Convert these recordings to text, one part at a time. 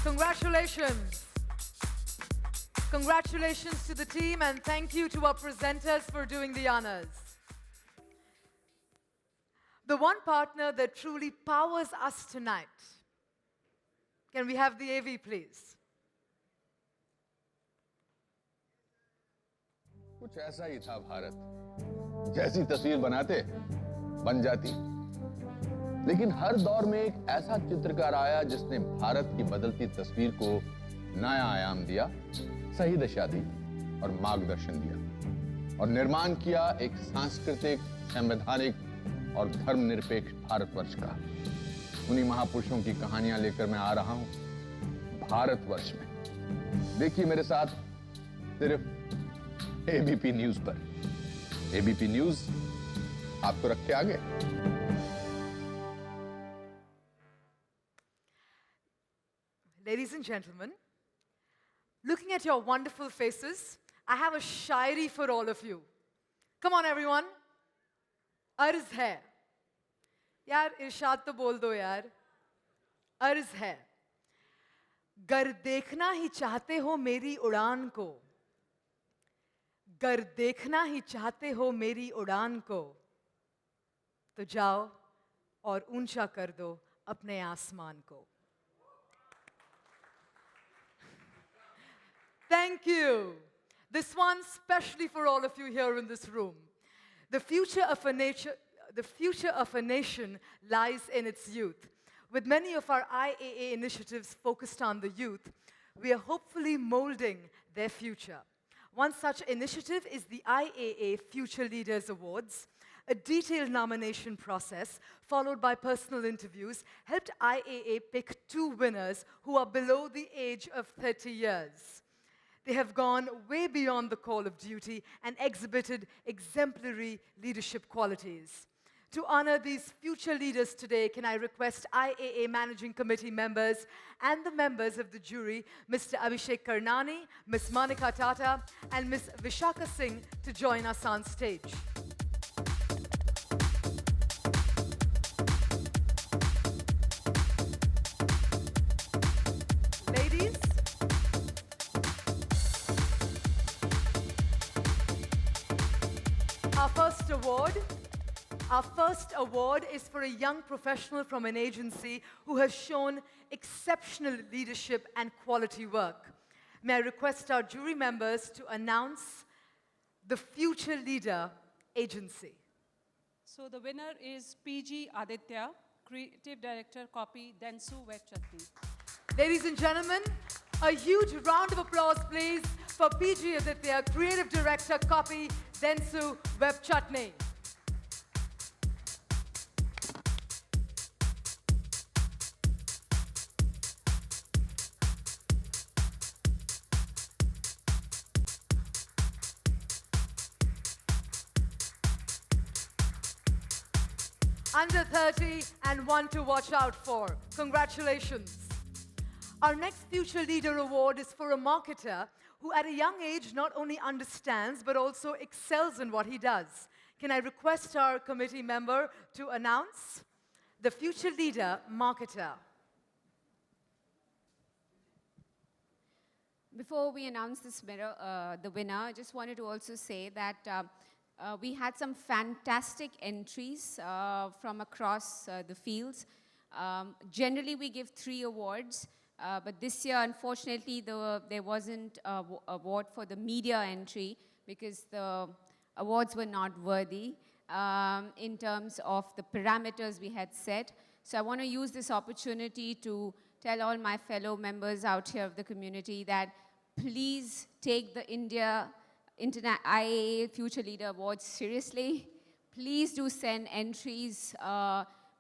Congratulations. Congratulations to the team and thank you to our presenters for doing the honors. The one partner that truly powers us tonight. Can we have the AV, please? कुछ ऐसा ही था भारत। जैसी तस्वीर बनाते बन जाती। लेकिन हर दौर में एक ऐसा चित्रकार आया जिसने भारत की बदलती तस्वीर को नया आयाम दिया, सही दिशा दी और मार्गदर्शन दिया और निर्माण किया एक सांस्कृतिक, संवैधानिक और धर्मनिरपेक्ष भारतवर्ष का। उन्हीं महापुरुषों की कहानियां लेकर मैं आ रहा हूं भारतवर्ष में। देखिए मेरे साथ सिर्फ एबीपी न्यूज पर। एबीपी न्यूज आपको रख के आगे। Ladies and gentlemen, looking at your wonderful faces, I have a shairi for all of you. Come on, everyone. अर्ज है यार, इरशाद तो बोल दो यार। अर्ज है, गर देखना ही चाहते हो मेरी उड़ान को, गर देखना ही चाहते हो मेरी उड़ान को, तो जाओ और ऊंचा कर दो अपने आसमान को। Thank you. This one specially for all of you here in this room. The future of a nation lies in its youth. With many of our IAA initiatives focused on the youth, we are hopefully molding their future. One such initiative is the IAA Future Leaders Awards. A detailed nomination process, followed by personal interviews, helped IAA pick 2 winners who are below the age of 30 years. They have gone way beyond the call of duty and exhibited exemplary leadership qualities. To honor these future leaders today, can I request IAA Managing Committee members and the members of the jury, Mr. Abhishek Karnani, Ms. Monica Tata, and Ms. Vishaka Singh to join us on stage. Our first award is for a young professional from an agency who has shown exceptional leadership and quality work. May I request our jury members to announce the Future Leader Agency. So the winner is PG Aditya, Creative Director, Copy, Densu Web Chutney. Ladies and gentlemen, a huge round of applause, please, for PG Aditya, Creative Director, Copy, Densu Web Chutney. Under 30 and one to watch out for. Congratulations. Our next Future Leader Award is for a marketer who at a young age not only understands but also excels in what he does. Can I request our committee member to announce the Future Leader Marketer? Before we announce the winner, I just wanted to also say that we had some fantastic entries from across the fields. Generally, we give 3 awards, but this year, unfortunately, there wasn't an award for the media entry because the awards were not worthy in terms of the parameters we had set. So I want to use this opportunity to tell all my fellow members out here of the community that please take the IAA Future Leader Awards seriously. Please do send entries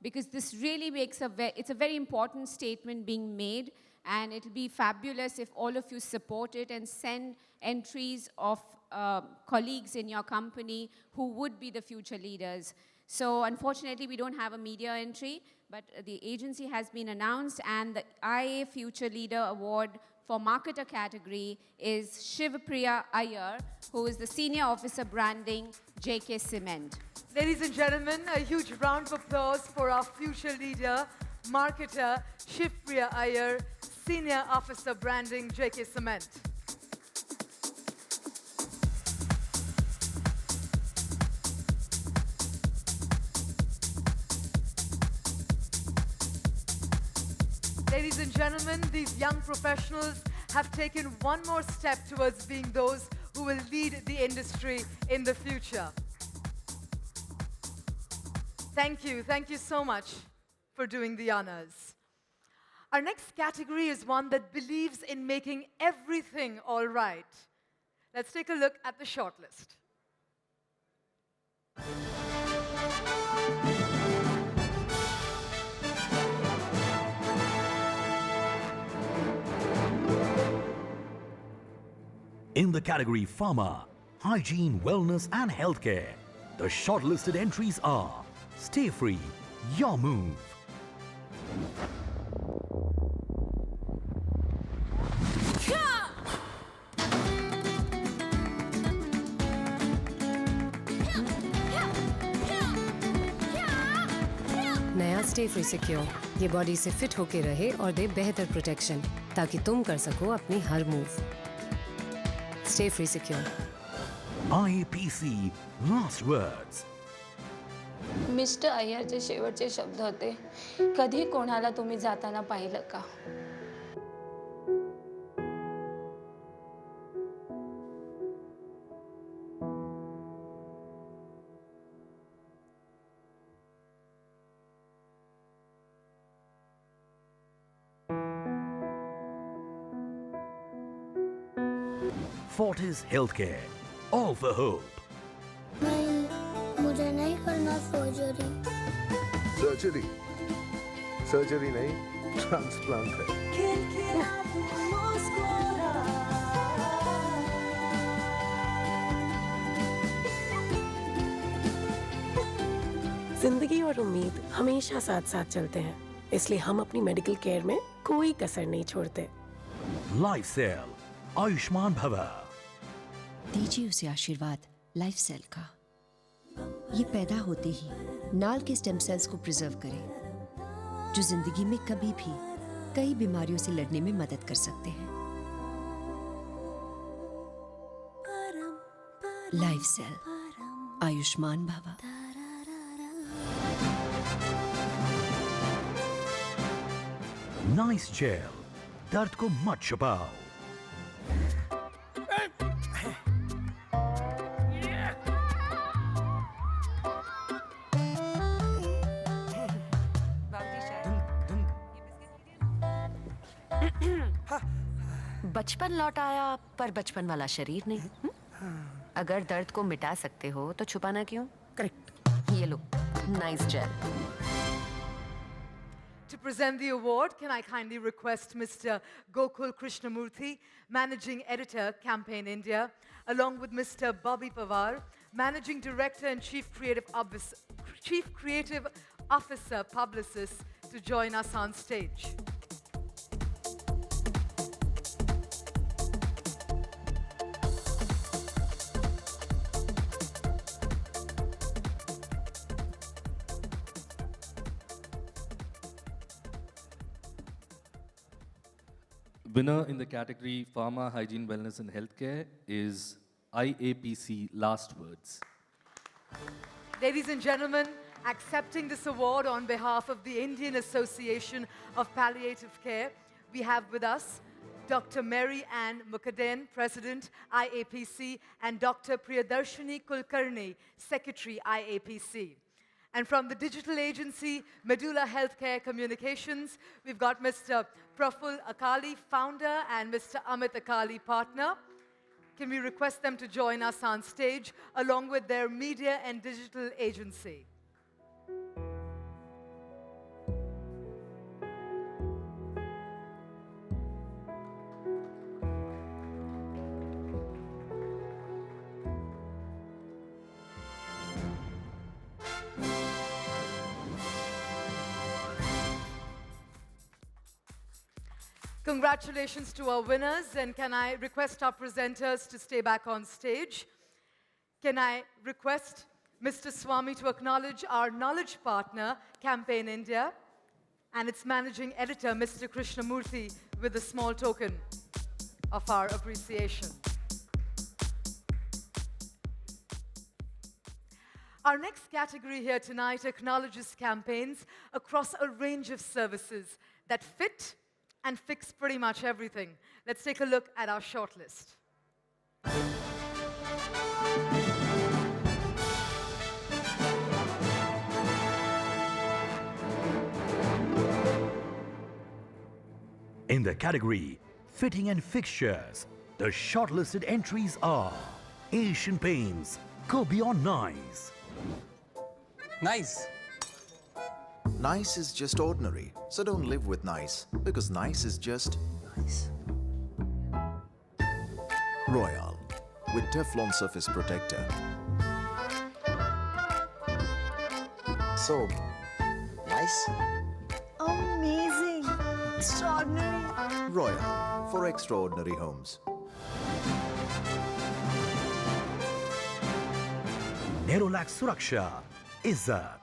because this really makes it's a very important statement being made, and it'll be fabulous if all of you support it and send entries of colleagues in your company who would be the future leaders. So unfortunately, we don't have a media entry, but the agency has been announced, and the IAA Future Leader Award for marketer category is Shivpriya Iyer, who is the Senior Officer Branding, JK Cement. Ladies and gentlemen, a huge round of applause for our future leader, marketer Shivpriya Iyer, Senior Officer Branding, JK Cement. Ladies and gentlemen, these young professionals have taken one more step towards being those who will lead the industry in the future. Thank you so much for doing the honors. Our next category is one that believes in making everything all right. Let's take a look at the shortlist. In the category Pharma, Hygiene, Wellness and Healthcare, the shortlisted entries are Stay Free, Your Move. नया stay free secure, ये body से fit होके रहे और दे बेहतर protection ताकि तुम कर सको अपनी हर move. Stay free secure. IAPC Last Words. Mister अय्यरचे शेवटचे शब्द होते, कधी कोणाला तुम्ही जाताना पाहिलं का? Fortis Healthcare, all for hope. नहीं, मुझे नहीं करना सर्जरी। सर्जरी नहीं, ट्रांसप्लांट है। जिंदगी और उम्मीद हमेशा साथ साथ चलते हैं, इसलिए हम अपनी मेडिकल केयर में कोई कसर नहीं छोड़ते। LifeCell, Ayushman Bhava. दीजिए उसे आशीर्वाद लाइफ सेल का। ये पैदा होते ही नाल के स्टेम सेल्स को प्रिजर्व करे, जो जिंदगी में कभी भी कई बीमारियों से लड़ने में मदद कर सकते हैं। लाइफ सेल, आयुष्मान भवा। Nice Gel, दर्द को मत छुपाओ। बचपन लौट आया पर बचपन वाला शरीर नहीं। अगर दर्द को मिटा सकते हो तो छुपाना क्यों? करेक्ट। ये लो, nice jail. To present the award, can I kindly request Mr. Gokul Krishnamurthy, Managing Editor, Campaign India, along with Mr. Bobby Pawar, Managing Director and Chief Creative Officer, Publicist, to join us on stage. Winner in the category Pharma, Hygiene, Wellness and Healthcare is IAPC Last Words. Ladies and gentlemen, accepting this award on behalf of the Indian Association of Palliative Care, we have with us Dr. Mary Ann Mukherjee, President, IAPC, and Dr. Priyadarshini Kulkarni, Secretary, IAPC. And from the digital agency, Medulla Healthcare Communications, we've got Mr. Praful Akali, founder, and Mr. Amit Akali, partner. Can we request them to join us on stage, along with their media and digital agency? Congratulations to our winners, and can I request our presenters to stay back on stage? Can I request Mr. Swami to acknowledge our knowledge partner, Campaign India, and its managing editor, Mr. Krishnamurthy, with a small token of our appreciation. Our next category here tonight acknowledges campaigns across a range of services that fit and fix pretty much everything. Let's take a look at our shortlist. In the category Fitting and Fixtures, the shortlisted entries are Asian Paints, Go Beyond Nice. Nice. Nice is just ordinary, so don't live with nice, because nice is just nice. Royal, with Teflon Surface Protector. So, nice. Amazing. Extraordinary. Royal, for extraordinary homes. Nerolac Suraksha, Izzat.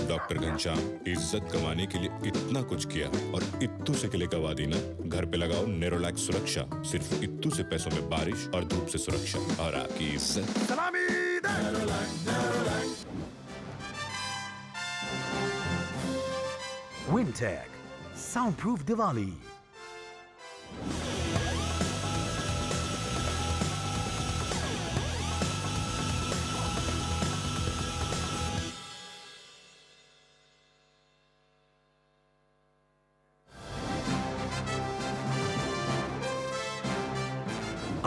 Doctor Ghanshyam इज्जत कमाने के लिए इतना कुछ किया और इत्तू से किले गवा दी ना। घर पे लगाओ नेरोलैक सुरक्षा, सिर्फ इत्तू से पैसों में बारिश और धूप से सुरक्षा और आपकी इज्जत। Wintech, Soundproof Diwali.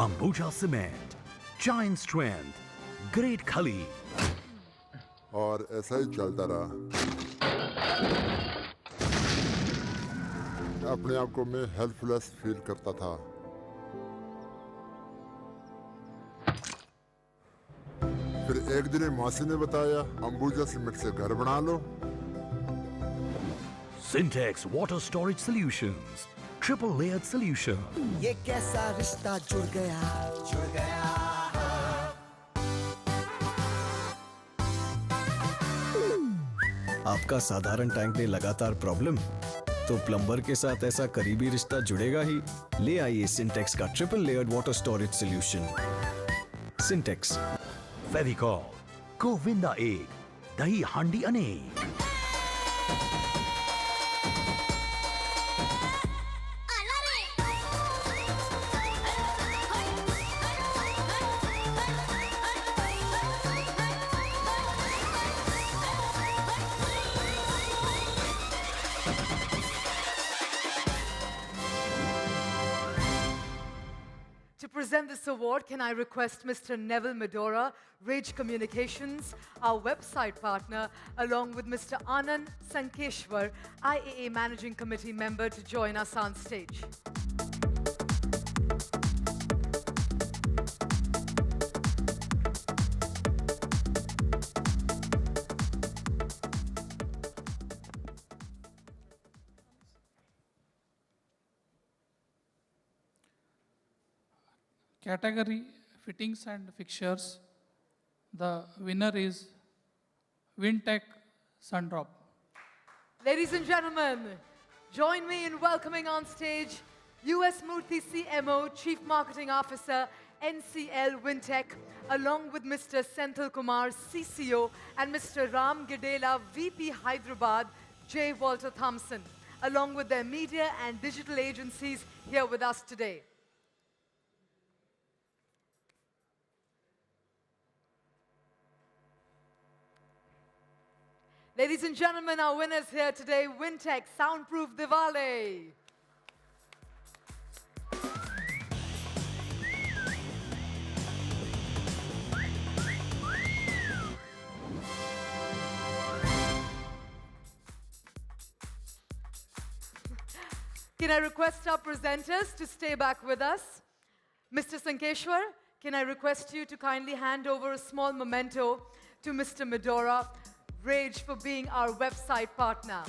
Ambuja Cement, Giant Strength, Great Khali. और ऐसा ही चलता रहा। अपने आप को मैं हेल्पलेस फील करता था। फिर एक दिन मासी ने बताया अंबुजा सीमेंट से घर बना लो। Syntex Water Storage Solutions, Triple Layered Solution. ये कैसा रिश्ता जुड़ गया, जुड़ गया। आपका साधारण टैंक में लगातार प्रॉब्लम, तो प्लम्बर के साथ ऐसा करीबी रिश्ता जुड़ेगा ही। ले आइए सिंटेक्स का triple layered water storage solution. Sintex. Fevicol, Govinda Egg, Dahi Handi Anek. To present this award, can I request Mr. Neville Medora, Rage Communications, our website partner, along with Mr. Anand Sankeshwar, IAA Managing Committee member, to join us on stage. Category Fittings and Fixtures. The winner is Wintech Sundrop. Ladies and gentlemen, join me in welcoming on stage US Murthy CMO, Chief Marketing Officer, NCL Wintech, along with Mr. Senthil Kumar, CCO, and Mr. Ram Gedela, VP Hyderabad, J. Walter Thompson, along with their media and digital agencies here with us today. Ladies and gentlemen, our winners here today, Wintech Soundproof Diwali. Can I request our presenters to stay back with us? Mr. Sankeshwar, can I request you to kindly hand over a small memento to Mr. Medora Rage for being our website partner.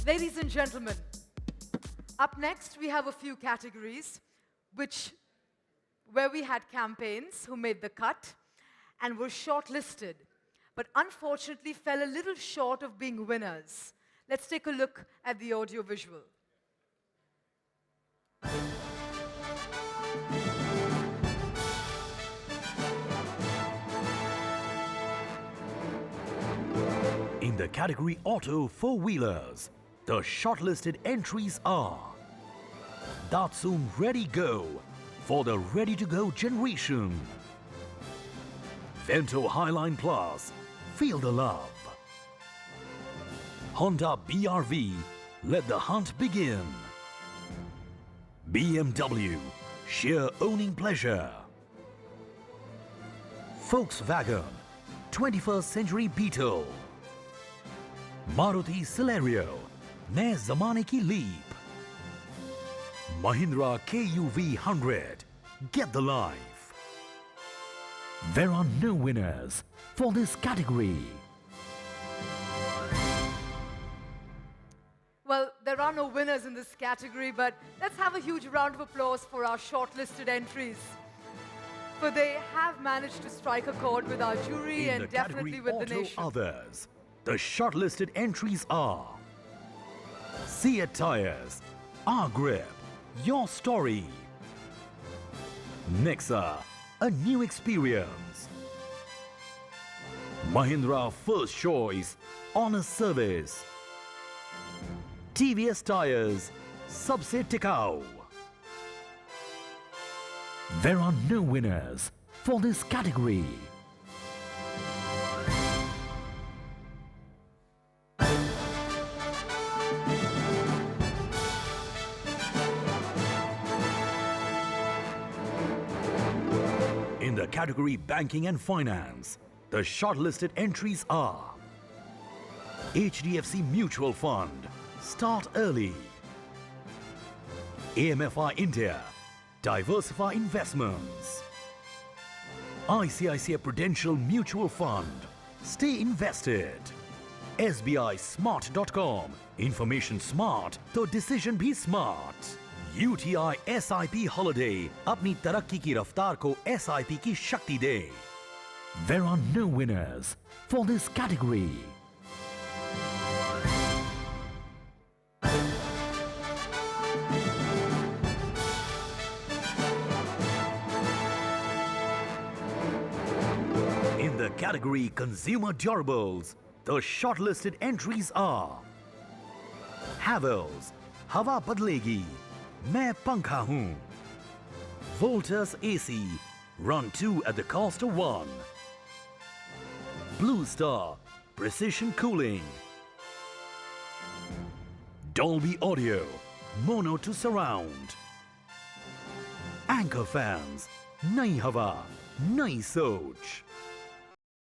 Ladies and gentlemen, up next we have a few categories where we had campaigns who made the cut and were shortlisted, but unfortunately fell a little short of being winners. Let's take a look at the audio visual. In the category Auto Four-Wheelers, the shortlisted entries are Datsun Ready Go for the ready-to-go generation, Vento Highline Plus, Feel the Love, Honda BRV, Let the Hunt Begin, BMW, Sheer Owning Pleasure, Volkswagen, 21st Century Beetle, Maruti Celerio, नए ज़माने की leap, Mahindra KUV 100, get the life. There are no winners for this category. Well, there are no winners in this category, but let's have a huge round of applause for our shortlisted entries. For they have managed to strike a chord with our jury In and the definitely category with the Auto nation. Others, the shortlisted entries are Seat Tires, Our Grip, Your Story, Nexa, A New Experience, Mahindra First Choice, Honor Service, TVS Tires, Sabse Tikau. There are no winners for this category. In the category Banking and Finance, the shortlisted entries are HDFC Mutual Fund, Start Early, AMFI India, Diversify Investments, ICICI Prudential Mutual Fund, Stay Invested, SBI Smart.com, Information Smart, तो decision भी smart. UTI SIP Holiday, अपनी तरक्की की रफ्तार को SIP की शक्ति दे. There are no winners for this category. In the category Consumer Durables, the shortlisted entries are Havells, हवा बदलेगी, मैं पंखा हूं, Voltas AC, run 2 at the cost of 1, Blue Star, precision cooling, Dolby Audio, mono to surround, Anchor fans, नई हवा, नई सोच.